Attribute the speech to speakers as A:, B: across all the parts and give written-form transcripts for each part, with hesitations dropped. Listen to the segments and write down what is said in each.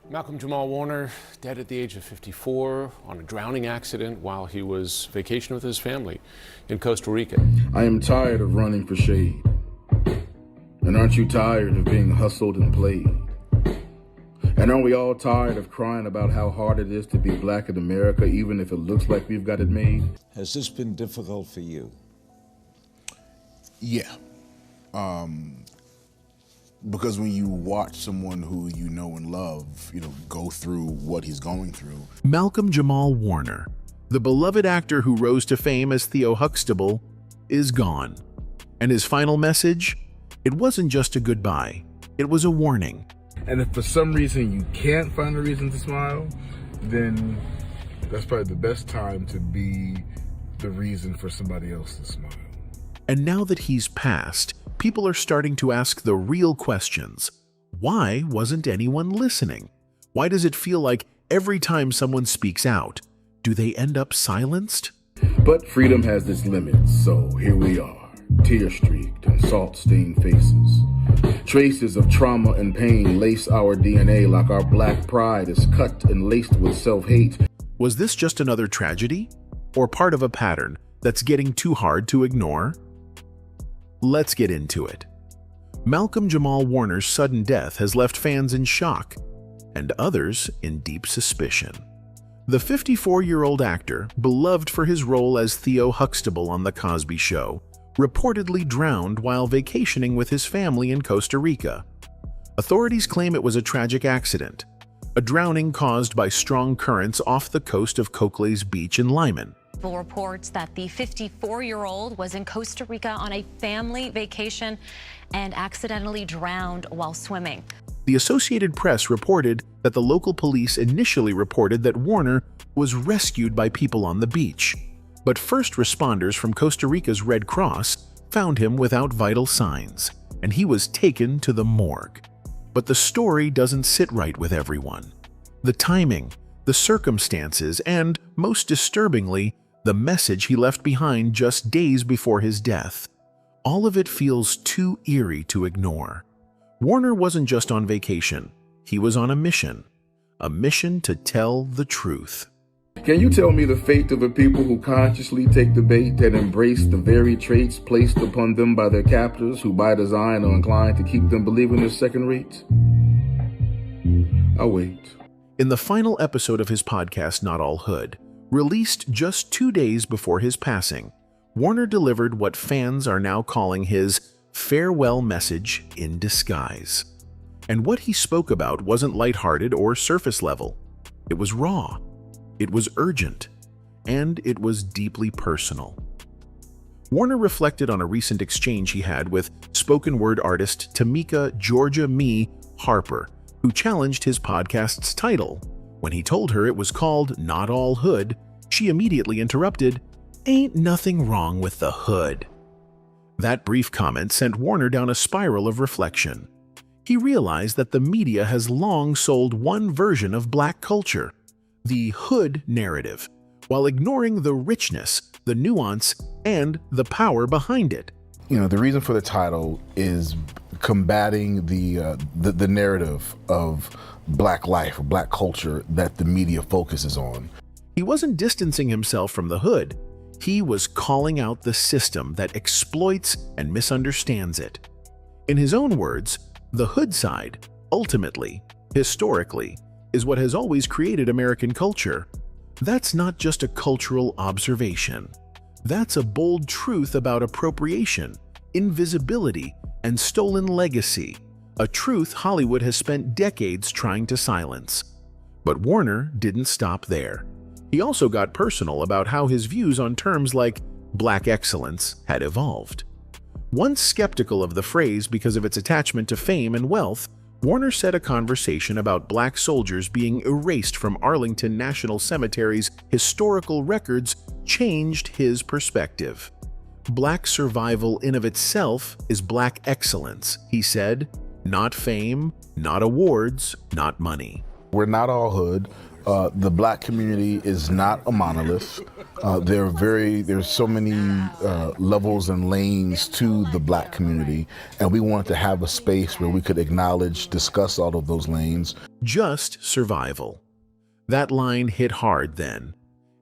A: Malcolm-Jamal Warner, dead at the age of 54 on a drowning accident while he was vacationing with his family in Costa Rica.
B: I am tired of running for shade. And aren't you tired of being hustled and played? And aren't we all tired of crying about how hard it is to be black in America, even if it looks like we've got it made?
C: Has this been difficult for you?
D: Yeah. Because when you watch someone who you know and love, go through what he's going through.
E: Malcolm-Jamal Warner, the beloved actor who rose to fame as Theo Huxtable, is gone. And his final message? It wasn't just a goodbye. It was a warning.
B: And if for some reason you can't find a reason to smile, then that's probably the best time to be the reason for somebody else to smile.
E: And now that he's passed, people are starting to ask the real questions. Why wasn't anyone listening? Why does it feel like every time someone speaks out, do they end up silenced?
B: But freedom has its limits, so here we are, tear-streaked and salt-stained faces. Traces of trauma and pain lace our DNA like our black pride is cut and laced with self-hate.
E: Was this just another tragedy? Or part of a pattern that's getting too hard to ignore? Let's get into it. Malcolm-Jamal Warner's sudden death has left fans in shock, and others in deep suspicion. The 54-year-old actor, beloved for his role as Theo Huxtable on The Cosby Show, reportedly drowned while vacationing with his family in Costa Rica. Authorities claim it was a tragic accident, a drowning caused by strong currents off the coast of Cocles Beach in Lyman.
F: Reports that the 54-year-old was in Costa Rica on a family vacation and accidentally drowned while swimming.
E: The Associated Press reported that the local police initially reported that Warner was rescued by people on the beach, but first responders from Costa Rica's Red Cross found him without vital signs, and he was taken to the morgue. But the story doesn't sit right with everyone. The timing, the circumstances, and, most disturbingly, the message he left behind just days before his death. All of it feels too eerie to ignore. Warner wasn't just on vacation. He was on a mission to tell the truth.
B: Can you tell me the fate of the people who consciously take the bait and embrace the very traits placed upon them by their captors who by design are inclined to keep them believing they're second rate? I'll wait.
E: In the final episode of his podcast, Not All Hood, released just 2 days before his passing, Warner delivered what fans are now calling his farewell message in disguise. And what he spoke about wasn't lighthearted or surface level. It was raw, it was urgent, and it was deeply personal. Warner reflected on a recent exchange he had with spoken word artist Tamika Georgia Me Harper, who challenged his podcast's title. When he told her it was called Not All Hood, she immediately interrupted, "Ain't nothing wrong with the hood." That brief comment sent Warner down a spiral of reflection. He realized that the media has long sold one version of black culture, the hood narrative, while ignoring the richness, the nuance, and the power behind it.
D: The reason for the title is combating the narrative of black life, black culture that the media focuses on.
E: He wasn't distancing himself from the hood. He was calling out the system that exploits and misunderstands it. In his own words, the hood side, ultimately, historically, is what has always created American culture. That's not just a cultural observation. That's a bold truth about appropriation, invisibility, and stolen legacy, a truth Hollywood has spent decades trying to silence. But Warner didn't stop there. He also got personal about how his views on terms like black excellence had evolved. Once skeptical of the phrase because of its attachment to fame and wealth, Warner said a conversation about black soldiers being erased from Arlington National Cemetery's historical records changed his perspective. Black survival in of itself is black excellence, he said, not fame, not awards, not money.
D: We're not all hood. The black community is not a monolith. There's so many levels and lanes to the black community, and we wanted to have a space where we could acknowledge, discuss all of those lanes.
E: Just survival. That line hit hard then,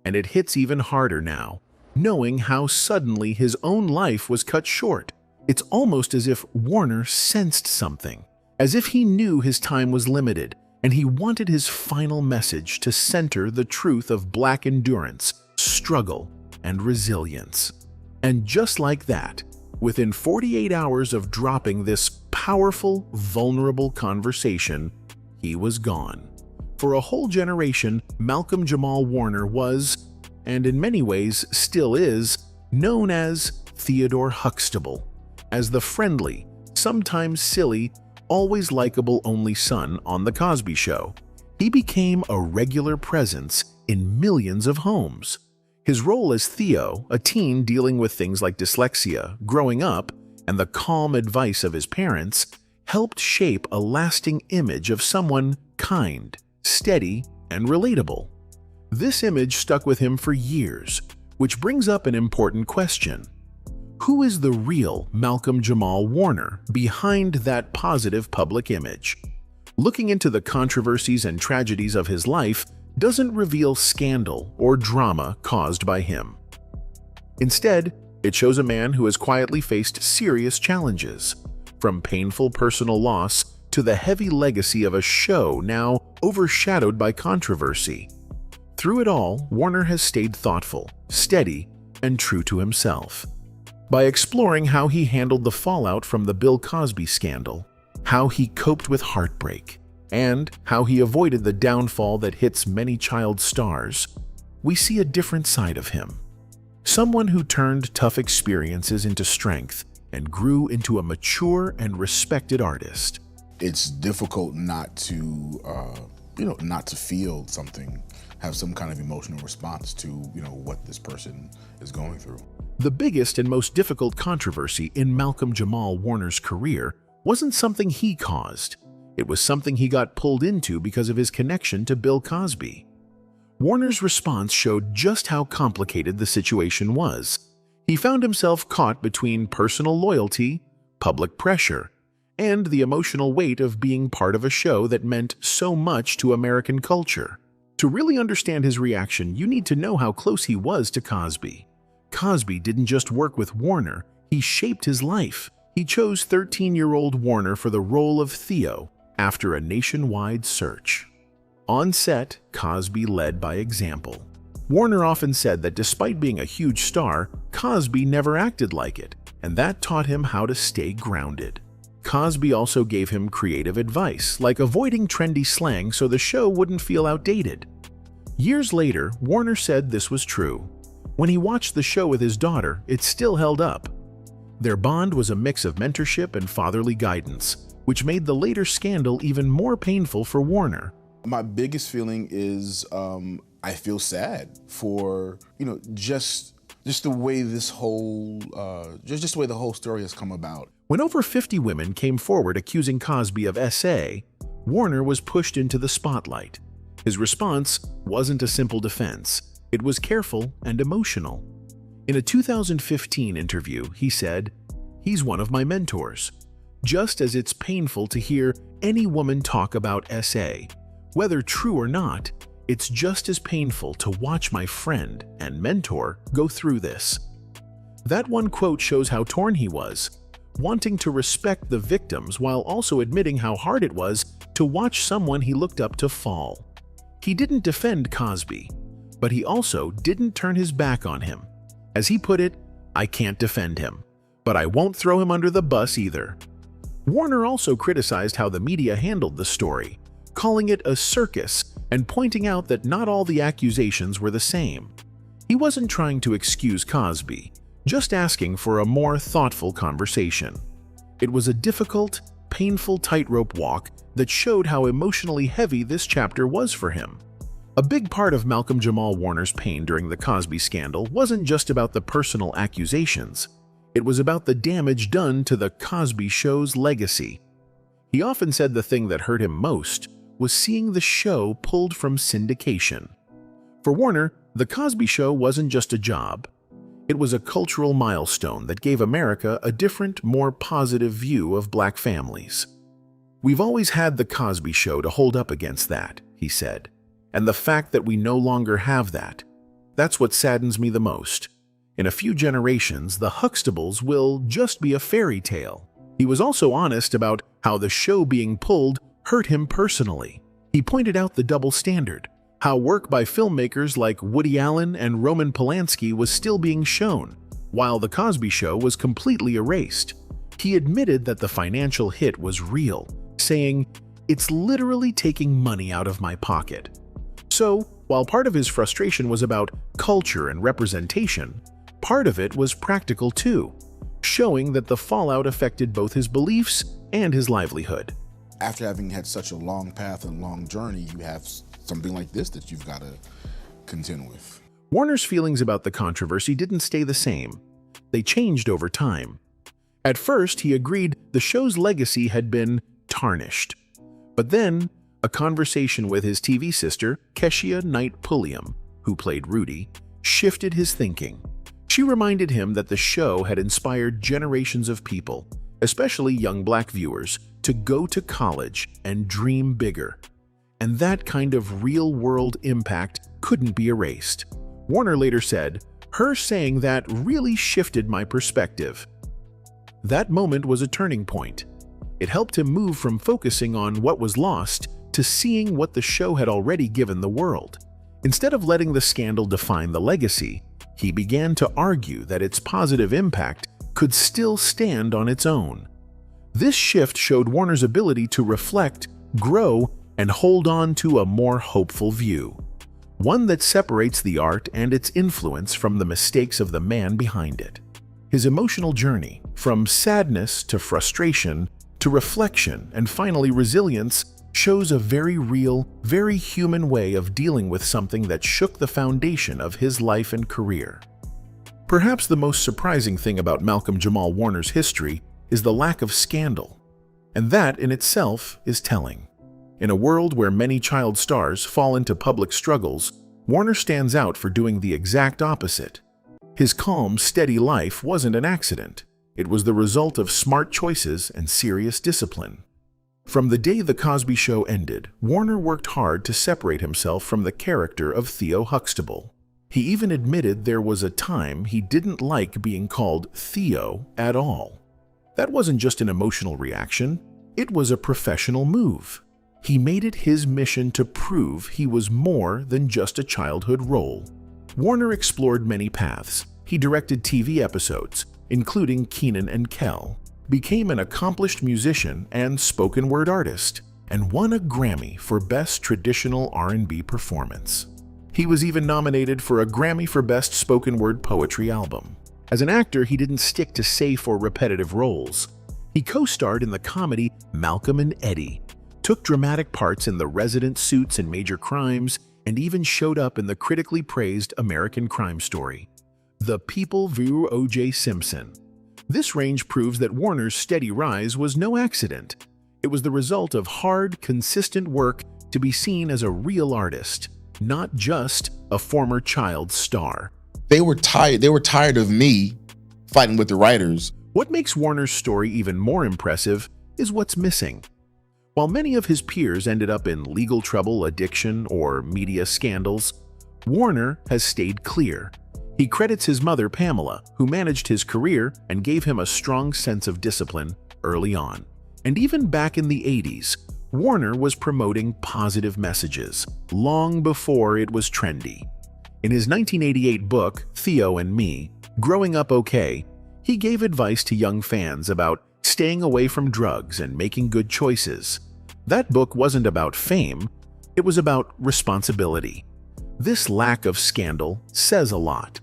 E: and it hits even harder now, knowing how suddenly his own life was cut short. It's almost as if Warner sensed something, as if he knew his time was limited, and he wanted his final message to center the truth of black endurance, struggle, and resilience. And just like that, within 48 hours of dropping this powerful, vulnerable conversation, he was gone. For a whole generation, Malcolm-Jamal Warner was, and in many ways still is, known as Theodore Huxtable, as the friendly, sometimes silly, always likable only son on The Cosby Show. He became a regular presence in millions of homes. His role as Theo, a teen dealing with things like dyslexia, growing up, and the calm advice of his parents, helped shape a lasting image of someone kind, steady, and relatable. This image stuck with him for years, which brings up an important question. Who is the real Malcolm-Jamal Warner behind that positive public image? Looking into the controversies and tragedies of his life doesn't reveal scandal or drama caused by him. Instead, it shows a man who has quietly faced serious challenges, from painful personal loss to the heavy legacy of a show now overshadowed by controversy. Through it all, Warner has stayed thoughtful, steady, and true to himself. By exploring how he handled the fallout from the Bill Cosby scandal, how he coped with heartbreak, and how he avoided the downfall that hits many child stars, we see a different side of him. Someone who turned tough experiences into strength and grew into a mature and respected artist.
B: It's difficult not to, not to feel something, have some kind of emotional response to, what this person is going through.
E: The biggest and most difficult controversy in Malcolm-Jamal Warner's career wasn't something he caused. It was something he got pulled into because of his connection to Bill Cosby. Warner's response showed just how complicated the situation was. He found himself caught between personal loyalty, public pressure, and the emotional weight of being part of a show that meant so much to American culture. To really understand his reaction, you need to know how close he was to Cosby. Cosby didn't just work with Warner, he shaped his life. He chose 13-year-old Warner for the role of Theo after a nationwide search. On set, Cosby led by example. Warner often said that despite being a huge star, Cosby never acted like it, and that taught him how to stay grounded. Cosby also gave him creative advice, like avoiding trendy slang so the show wouldn't feel outdated. Years later, Warner said this was true. When he watched the show with his daughter, it still held up. Their bond was a mix of mentorship and fatherly guidance, which made the later scandal even more painful for Warner.
B: My biggest feeling is I feel sad for, just the way this whole, just the way the whole story has come about.
E: When over 50 women came forward accusing Cosby of SA, Warner was pushed into the spotlight. His response wasn't a simple defense. It was careful and emotional. In a 2015 interview, he said, "He's one of my mentors. Just as it's painful to hear any woman talk about SA, whether true or not, it's just as painful to watch my friend and mentor go through this." That one quote shows how torn he was, wanting to respect the victims while also admitting how hard it was to watch someone he looked up to fall. He didn't defend Cosby, but he also didn't turn his back on him. As he put it, "I can't defend him, but I won't throw him under the bus either." Warner also criticized how the media handled the story, calling it a circus and pointing out that not all the accusations were the same. He wasn't trying to excuse Cosby, just asking for a more thoughtful conversation. It was a difficult, painful tightrope walk that showed how emotionally heavy this chapter was for him. A big part of Malcolm-Jamal Warner's pain during the Cosby scandal wasn't just about the personal accusations. It was about the damage done to the Cosby Show's legacy. He often said the thing that hurt him most was seeing the show pulled from syndication. For Warner, The Cosby Show wasn't just a job. It was a cultural milestone that gave America a different, more positive view of black families. "We've always had the Cosby Show to hold up against that," he said. "And the fact that we no longer have that, that's what saddens me the most. In a few generations, the Huxtables will just be a fairy tale." He was also honest about how the show being pulled hurt him personally. He pointed out the double standard, how work by filmmakers like Woody Allen and Roman Polanski was still being shown, while The Cosby Show was completely erased. He admitted that the financial hit was real, saying, "It's literally taking money out of my pocket." So, while part of his frustration was about culture and representation, part of it was practical too, showing that the fallout affected both his beliefs and his livelihood.
B: After having had such a long path and long journey, you have something like this that you've got to contend with.
E: Warner's feelings about the controversy didn't stay the same. They changed over time. At first, he agreed the show's legacy had been tarnished. But then, a conversation with his TV sister, Keshia Knight Pulliam, who played Rudy, shifted his thinking. She reminded him that the show had inspired generations of people, especially young black viewers, to go to college and dream bigger. And that kind of real-world impact couldn't be erased. Warner later said, "Her saying that really shifted my perspective." That moment was a turning point. It helped him move from focusing on what was lost to seeing what the show had already given the world. Instead of letting the scandal define the legacy, he began to argue that its positive impact could still stand on its own. This shift showed Warner's ability to reflect, grow, and hold on to a more hopeful view, one that separates the art and its influence from the mistakes of the man behind it. His emotional journey, from sadness to frustration to reflection and finally resilience, shows a very real, very human way of dealing with something that shook the foundation of his life and career. Perhaps the most surprising thing about Malcolm-Jamal Warner's history is the lack of scandal, and that in itself is telling. In a world where many child stars fall into public struggles, Warner stands out for doing the exact opposite. His calm, steady life wasn't an accident. It was the result of smart choices and serious discipline. From the day The Cosby Show ended, Warner worked hard to separate himself from the character of Theo Huxtable. He even admitted there was a time he didn't like being called Theo at all. That wasn't just an emotional reaction, it was a professional move. He made it his mission to prove he was more than just a childhood role. Warner explored many paths. He directed TV episodes, including Kenan and Kel, became an accomplished musician and spoken word artist, and won a Grammy for Best Traditional R&B Performance. He was even nominated for a Grammy for Best Spoken Word Poetry Album. As an actor, he didn't stick to safe or repetitive roles. He co-starred in the comedy Malcolm and Eddie, took dramatic parts in The Resident, Suits, and Major Crimes, and even showed up in the critically praised American Crime Story, The People v. O.J. Simpson. This range proves that Warner's steady rise was no accident. It was the result of hard, consistent work to be seen as a real artist, not just a former child star.
B: They were tired of me fighting with the writers.
E: What makes Warner's story even more impressive is what's missing. While many of his peers ended up in legal trouble, addiction, or media scandals, Warner has stayed clear. He credits his mother, Pamela, who managed his career and gave him a strong sense of discipline early on. And even back in the 80s, Warner was promoting positive messages long before it was trendy. In his 1988 book, Theo and Me, Growing Up Okay, he gave advice to young fans about staying away from drugs and making good choices. That book wasn't about fame, it was about responsibility. This lack of scandal says a lot.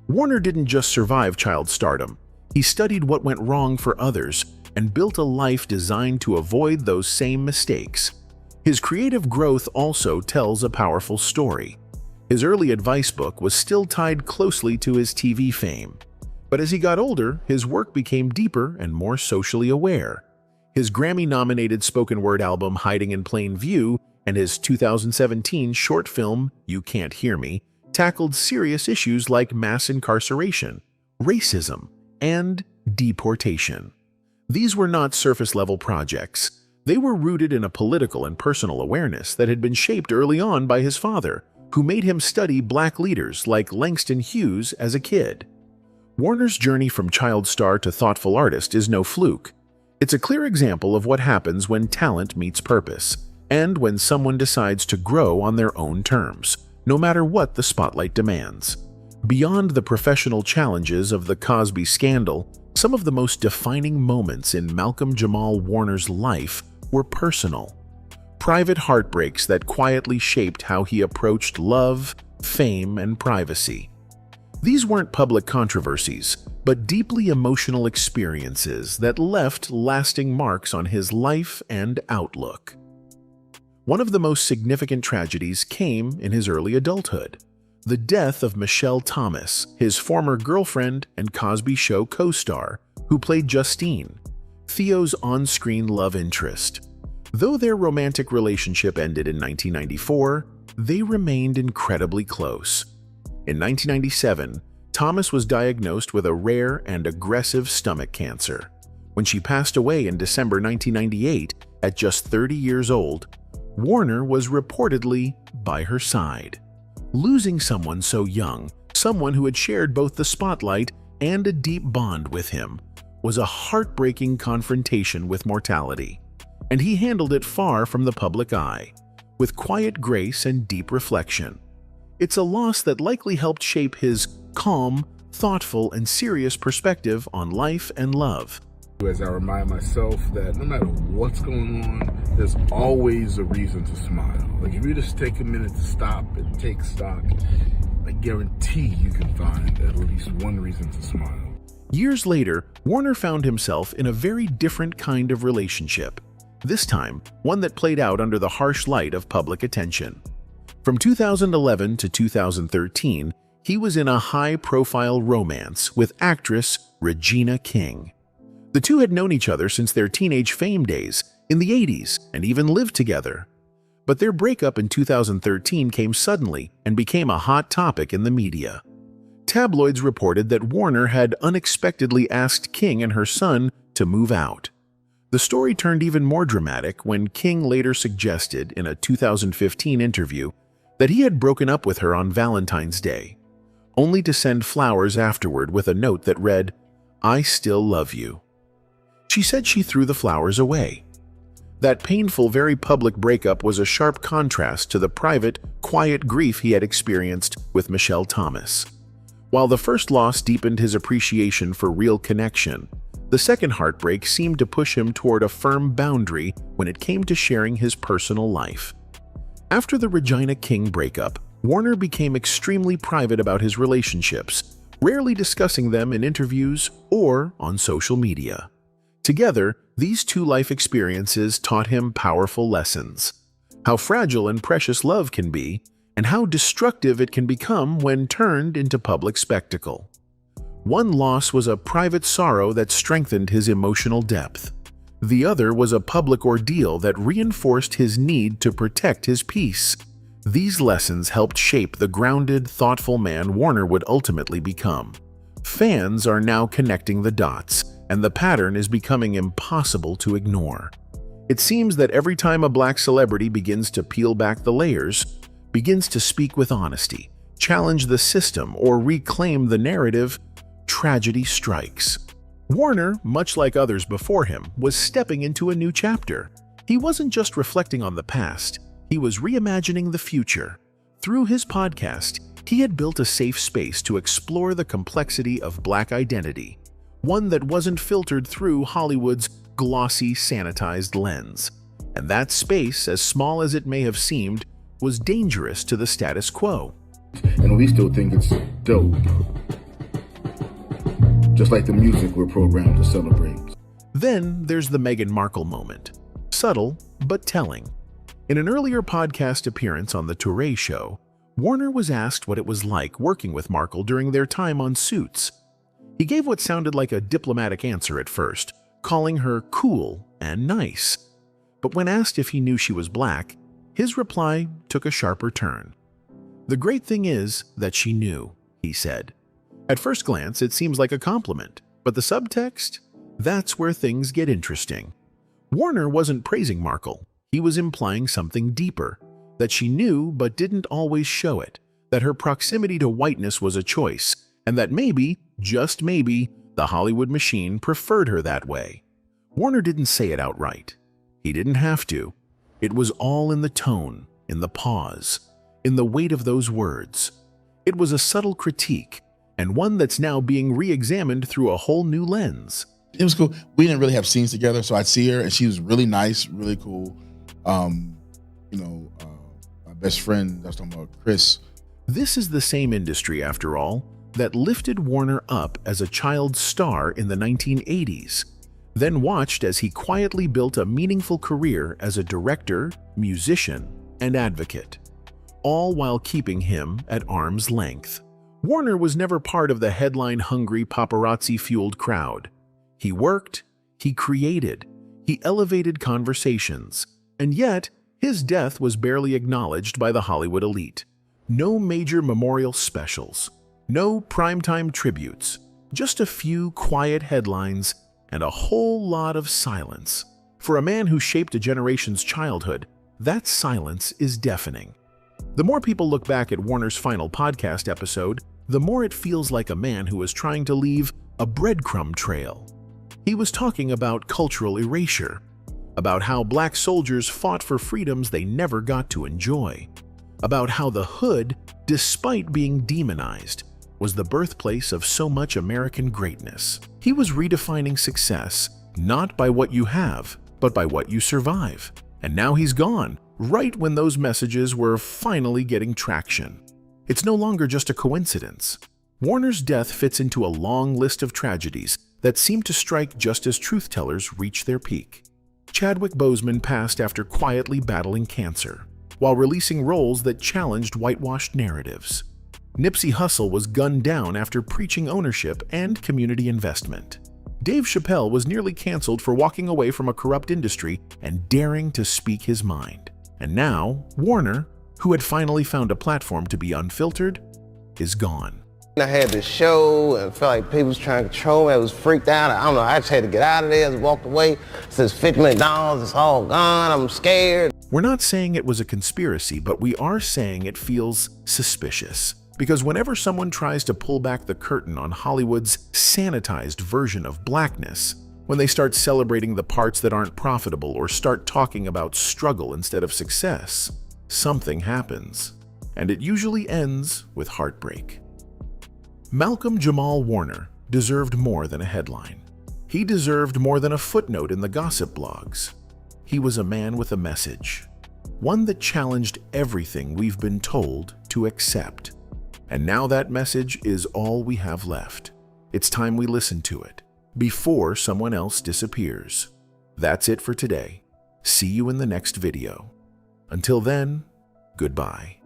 E: Warner didn't just survive child stardom. He studied what went wrong for others and built a life designed to avoid those same mistakes. His creative growth also tells a powerful story. His early advice book was still tied closely to his TV fame. But as he got older, his work became deeper and more socially aware. His Grammy-nominated spoken word album Hiding in Plain View and his 2017 short film You Can't Hear Me tackled serious issues like mass incarceration, racism, and deportation. These were not surface-level projects. They were rooted in a political and personal awareness that had been shaped early on by his father, who made him study black leaders like Langston Hughes as a kid. Warner's journey from child star to thoughtful artist is no fluke. It's a clear example of what happens when talent meets purpose, and when someone decides to grow on their own terms, no matter what the spotlight demands. Beyond the professional challenges of the Cosby scandal, some of the most defining moments in Malcolm-Jamal Warner's life were personal. Private heartbreaks that quietly shaped how he approached love, fame, and privacy. These weren't public controversies, but deeply emotional experiences that left lasting marks on his life and outlook. One of the most significant tragedies came in his early adulthood: the death of Michelle Thomas, his former girlfriend and Cosby Show co-star, who played Justine, Theo's on-screen love interest. Though their romantic relationship ended in 1994, they remained incredibly close. In 1997, Thomas was diagnosed with a rare and aggressive stomach cancer. When she passed away in December 1998, at just 30 years old, Warner was reportedly by her side. Losing someone so young, someone who had shared both the spotlight and a deep bond with him, was a heartbreaking confrontation with mortality. And he handled it far from the public eye, with quiet grace and deep reflection. It's a loss that likely helped shape his calm, thoughtful, and serious perspective on life and love.
B: As I remind myself that no matter what's going on, there's always a reason to smile. Like if you just take a minute to stop and take stock, I guarantee you can find at least one reason to smile.
E: Years later, Warner found himself in a very different kind of relationship. This time, one that played out under the harsh light of public attention. From 2011 to 2013, he was in a high-profile romance with actress Regina King. The two had known each other since their teenage fame days in the 80s and even lived together. But their breakup in 2013 came suddenly and became a hot topic in the media. Tabloids reported that Warner had unexpectedly asked King and her son to move out. The story turned even more dramatic when King later suggested in a 2015 interview that he had broken up with her on Valentine's Day, only to send flowers afterward with a note that read, "I still love you." She said she threw the flowers away. That painful, very public breakup was a sharp contrast to the private, quiet grief he had experienced with Michelle Thomas. While the first loss deepened his appreciation for real connection, the second heartbreak seemed to push him toward a firm boundary when it came to sharing his personal life. After the Regina King breakup, Warner became extremely private about his relationships, rarely discussing them in interviews or on social media. Together, these two life experiences taught him powerful lessons: how fragile and precious love can be, and how destructive it can become when turned into public spectacle. One loss was a private sorrow that strengthened his emotional depth. The other was a public ordeal that reinforced his need to protect his peace. These lessons helped shape the grounded, thoughtful man Warner would ultimately become. Fans are now connecting the dots, and the pattern is becoming impossible to ignore. It seems that every time a black celebrity begins to peel back the layers, begins to speak with honesty, challenge the system, or reclaim the narrative, tragedy strikes. Warner, much like others before him, was stepping into a new chapter. He wasn't just reflecting on the past, he was reimagining the future. Through his podcast, he had built a safe space to explore the complexity of black identity, one that wasn't filtered through Hollywood's glossy, sanitized lens. And that space, as small as it may have seemed, was dangerous to the status quo.
B: And we still think it's dope. Just like the music we're programmed to celebrate.
E: Then there's the Meghan Markle moment. Subtle, but telling. In an earlier podcast appearance on The Touré Show, Warner was asked what it was like working with Markle during their time on Suits. He gave what sounded like a diplomatic answer at first, calling her cool and nice. But when asked if he knew she was black, his reply took a sharper turn. The great thing is that she knew, he said. At first glance, it seems like a compliment, but the subtext? That's where things get interesting. Warner wasn't praising Markle. He was implying something deeper, that she knew but didn't always show it, that her proximity to whiteness was a choice, and that maybe, just maybe, the Hollywood machine preferred her that way. Warner didn't say it outright. He didn't have to. It was all in the tone, in the pause, in the weight of those words. It was a subtle critique, and one that's now being re-examined through a whole new lens.
B: It was cool. We didn't really have scenes together, so I'd see her, and she was really nice, really cool. My best friend, I was talking about Chris.
E: This is the same industry, after all, that lifted Warner up as a child star in the 1980s, then watched as he quietly built a meaningful career as a director, musician, and advocate, all while keeping him at arm's length. Warner was never part of the headline-hungry, paparazzi-fueled crowd. He worked, he created, he elevated conversations, and yet his death was barely acknowledged by the Hollywood elite. No major memorial specials, no primetime tributes, just a few quiet headlines and a whole lot of silence. For a man who shaped a generation's childhood, that silence is deafening. The more people look back at Warner's final podcast episode, the more it feels like a man who was trying to leave a breadcrumb trail. He was talking about cultural erasure, about how black soldiers fought for freedoms they never got to enjoy, about how the hood, despite being demonized, was the birthplace of so much American greatness. He was redefining success, not by what you have, but by what you survive. And now he's gone, right when those messages were finally getting traction. It's no longer just a coincidence. Warner's death fits into a long list of tragedies that seem to strike just as truth-tellers reach their peak. Chadwick Boseman passed after quietly battling cancer, while releasing roles that challenged whitewashed narratives. Nipsey Hussle was gunned down after preaching ownership and community investment. Dave Chappelle was nearly canceled for walking away from a corrupt industry and daring to speak his mind. And now, Warner, who had finally found a platform to be unfiltered, is gone.
G: I had this show and felt like people was trying to control me. I was freaked out. I don't know, I just had to get out of there. I just walked away. It says $50 million, it's all gone, I'm scared.
E: We're not saying it was a conspiracy, but we are saying it feels suspicious. Because whenever someone tries to pull back the curtain on Hollywood's sanitized version of blackness, when they start celebrating the parts that aren't profitable or start talking about struggle instead of success, something happens. And it usually ends with heartbreak. Malcolm-Jamal Warner deserved more than a headline. He deserved more than a footnote in the gossip blogs. He was a man with a message, one that challenged everything we've been told to accept. And now that message is all we have left. It's time we listen to it before someone else disappears. That's it for today. See you in the next video. Until then, goodbye.